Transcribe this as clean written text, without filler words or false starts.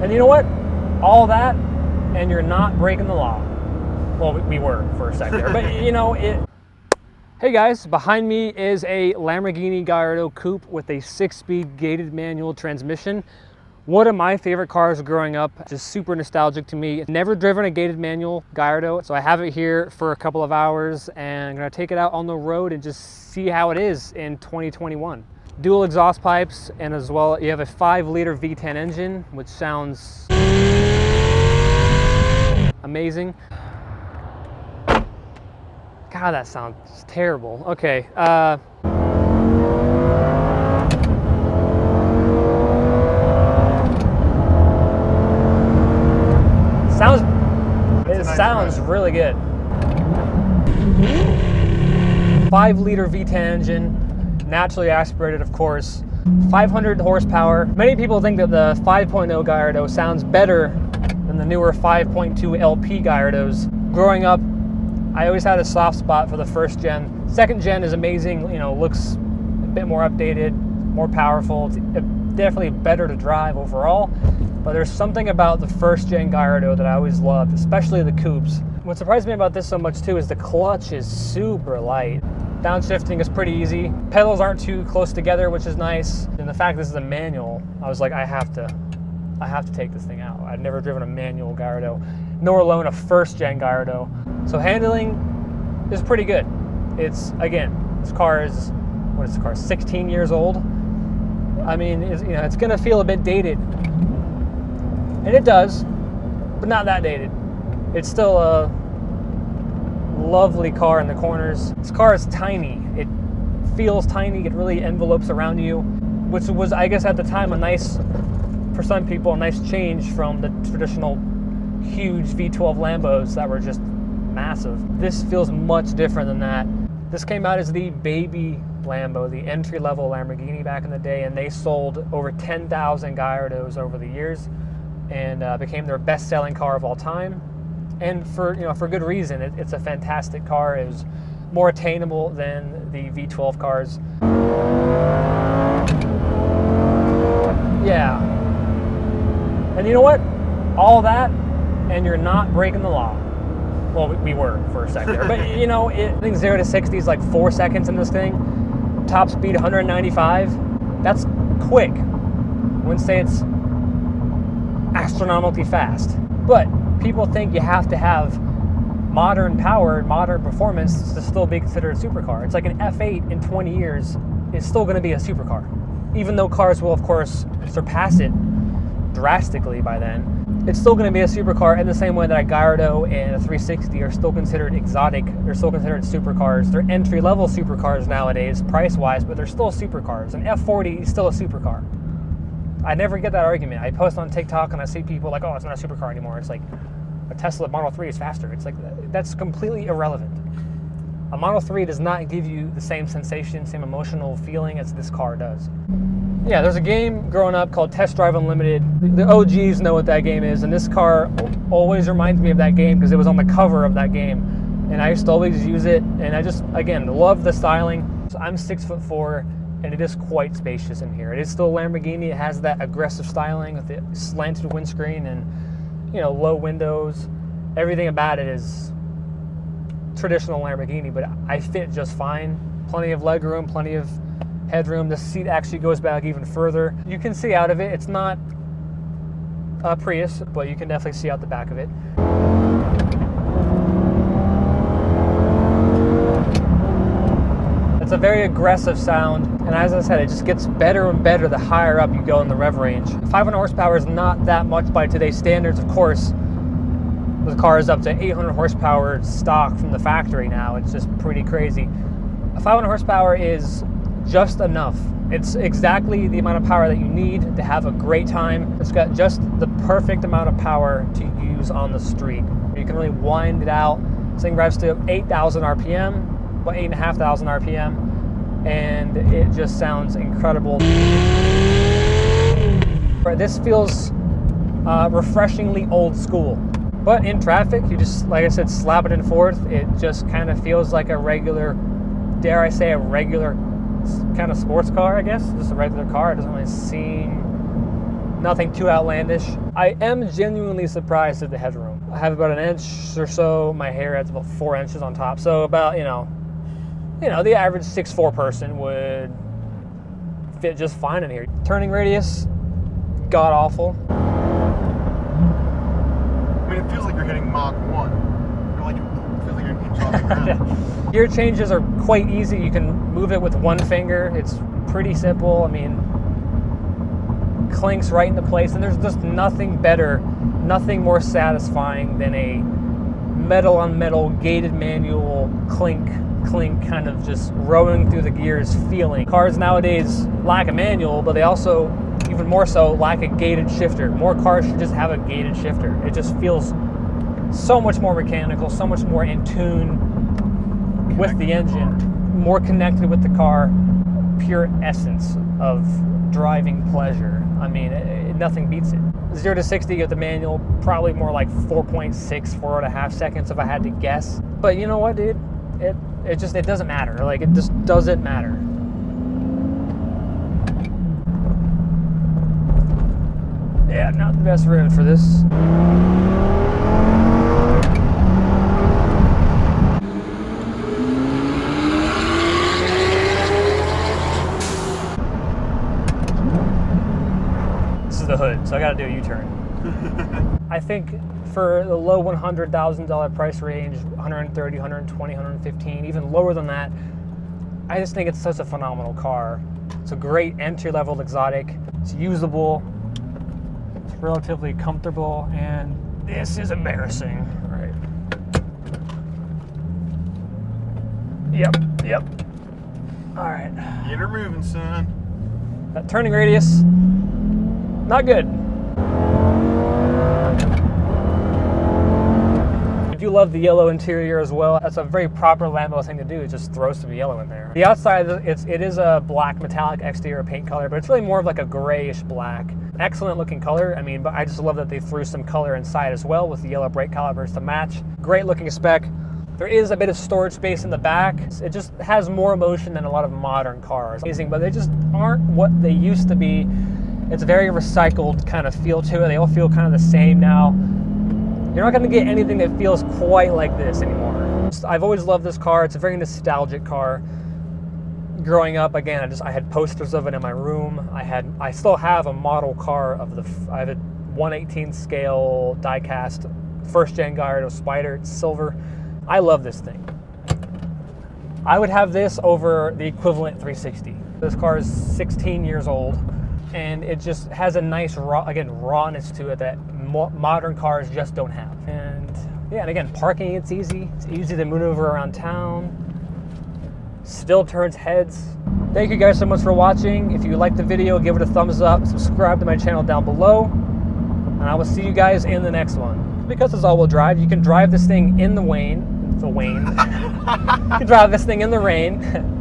And you know what? All that, and you're not breaking the law. Well, we were for a second there, but you know it. Hey guys, behind me is a Lamborghini Gallardo coupe with a 6-speed gated manual transmission. One of my favorite cars growing up, just super nostalgic to me. Never driven a gated manual Gallardo, so I have it here for a couple of hours and I'm gonna take it out on the road and just see how it is in 2021. Dual exhaust pipes, and as well, you have a 5-liter V10 engine, which sounds amazing. God, that sounds terrible. Okay. It sounds really good. 5-liter V10 engine, naturally aspirated, of course. 500 horsepower. Many people think that the 5.0 Gallardo sounds better than the newer 5.2 LP Gallardos. Growing up, I always had a soft spot for the first gen. Second gen is amazing, you know, looks a bit more updated, more powerful. It's definitely better to drive overall, but there's something about the first gen Gallardo that I always loved, especially the coupes. What surprised me about this so much too is the clutch is super light. Downshifting is pretty easy. Pedals aren't too close together, which is nice. And the fact this is a manual, I was like, I have to take this thing out. I've never driven a manual Gallardo, nor alone a first gen Gallardo. So handling is pretty good. It's, again, this car is, what is this car, 16 years old? I mean, it's gonna feel a bit dated. And it does, but not that dated. It's still a lovely car in the corners. This car is tiny. It feels tiny. It really envelopes around you, which was, I guess, at the time a nice, for some people, a nice change from the traditional huge V12 Lambos that were just massive. This feels much different than that. This came out as the baby Lambo, the entry-level Lamborghini back in the day, and they sold over 10,000 Gallardos over the years and became their best-selling car of all time. And for good reason. It's a fantastic car. It was more attainable than the V12 cars. Yeah. And you know what? All that, and you're not breaking the law. Well, we were for a second there, but you know, I think 0 to 60 is like 4 seconds in this thing. Top speed 195. That's quick. I wouldn't say it's astronomically fast, but people think you have to have modern power, modern performance to still be considered a supercar. It's like an F8 in 20 years is still going to be a supercar, even though cars will, of course, surpass it drastically by then. It's still going to be a supercar in the same way that a Gallardo and a 360 are still considered exotic. They're still considered supercars. They're entry-level supercars nowadays, price-wise, but they're still supercars. An F40 is still a supercar. I never get that argument. I post on TikTok and I see people like, oh, it's not a supercar anymore. It's like a Tesla Model 3 is faster. It's like, that's completely irrelevant. A Model 3 does not give you the same sensation, same emotional feeling as this car does. Yeah, there's a game growing up called Test Drive Unlimited. The OGs know what that game is, and this car always reminds me of that game because it was on the cover of that game. And I used to always use it, and I just, again, love the styling. So I'm 6'4", and it is quite spacious in here. It is still a Lamborghini. It has that aggressive styling with the slanted windscreen and, you know, low windows. Everything about it is traditional Lamborghini, but I fit just fine. Plenty of legroom, plenty of headroom. The seat actually goes back even further. You can see out of it. It's not a Prius, but you can definitely see out the back of it. It's a very aggressive sound, and as I said, it just gets better and better the higher up you go in the rev range. 500 horsepower is not that much by today's standards, of course. The car is up to 800 horsepower stock from the factory now. It's just pretty crazy. 500 horsepower is just enough. It's exactly the amount of power that you need to have a great time. It's got just the perfect amount of power to use on the street. You can really wind it out. This thing revs to 8,000 RPM, about 8,500 RPM, and it just sounds incredible. This feels refreshingly old school. But in traffic, you just, like I said, slap it in fourth. It just kind of feels like a regular, dare I say, a regular kind of sports car, I guess. Just a regular car. It doesn't really seem Nothing too outlandish. I am genuinely surprised at the headroom. I have about an inch or so. My hair adds about 4 inches on top. So about, you know, the average 6'4" person would fit just fine in here. Turning radius, god awful. I mean, it feels like you're hitting Mach 1. It feels like you're inch off the ground. Gear changes are quite easy. You can move it with one finger. It's pretty simple. I mean, clinks right into place, and there's just nothing better, nothing more satisfying than a metal on metal gated manual clink kind of just rowing through the gears feeling. Cars nowadays lack a manual, but they also, even more so, lack a gated shifter. More cars should just have a gated shifter. It just feels so much more mechanical, so much more in tune with the engine, more connected with the car, pure essence of driving pleasure. I mean, nothing beats it. 0 to 60 with the manual, probably more like 4.6, 4.5 seconds if I had to guess. But you know what, dude? It doesn't matter. Like, it just doesn't matter. Yeah, not the best road for this. This is the hood, so I gotta do a U-turn. I think for the low $100,000 price range, 130, 120, 115, even lower than that, I just think it's such a phenomenal car. It's a great entry-level exotic. It's usable. It's relatively comfortable, and this is embarrassing. All right. Yep. All right. Get her moving, son. That turning radius, not good. I do love the yellow interior as well. That's a very proper Lambo thing to do, is just throw some yellow in there. The outside, it is a black metallic exterior paint color, but it's really more of like a grayish black. Excellent looking color. I mean, but I just love that they threw some color inside as well with the yellow brake calipers to match. Great looking spec. There is a bit of storage space in the back. It just has more emotion than a lot of modern cars. Amazing, but they just aren't what they used to be. It's a very recycled kind of feel to it. They all feel kind of the same now. You're not gonna get anything that feels quite like this anymore. I've always loved this car. It's a very nostalgic car. Growing up, again, I had posters of it in my room. I still have a model car of I have a 1/18 scale die-cast first gen Gallardo Spider. It's silver. I love this thing. I would have this over the equivalent 360. This car is 16 years old, and it just has a nice rawness to it that modern cars just don't have. And yeah, and again, parking, it's easy. It's easy to maneuver around town. Still turns heads. Thank you guys so much for watching. If you liked the video, give it a thumbs up. Subscribe to my channel down below, and I will see you guys in the next one. Because it's all-wheel drive, you can drive this thing in the rain. You can drive this thing in the rain.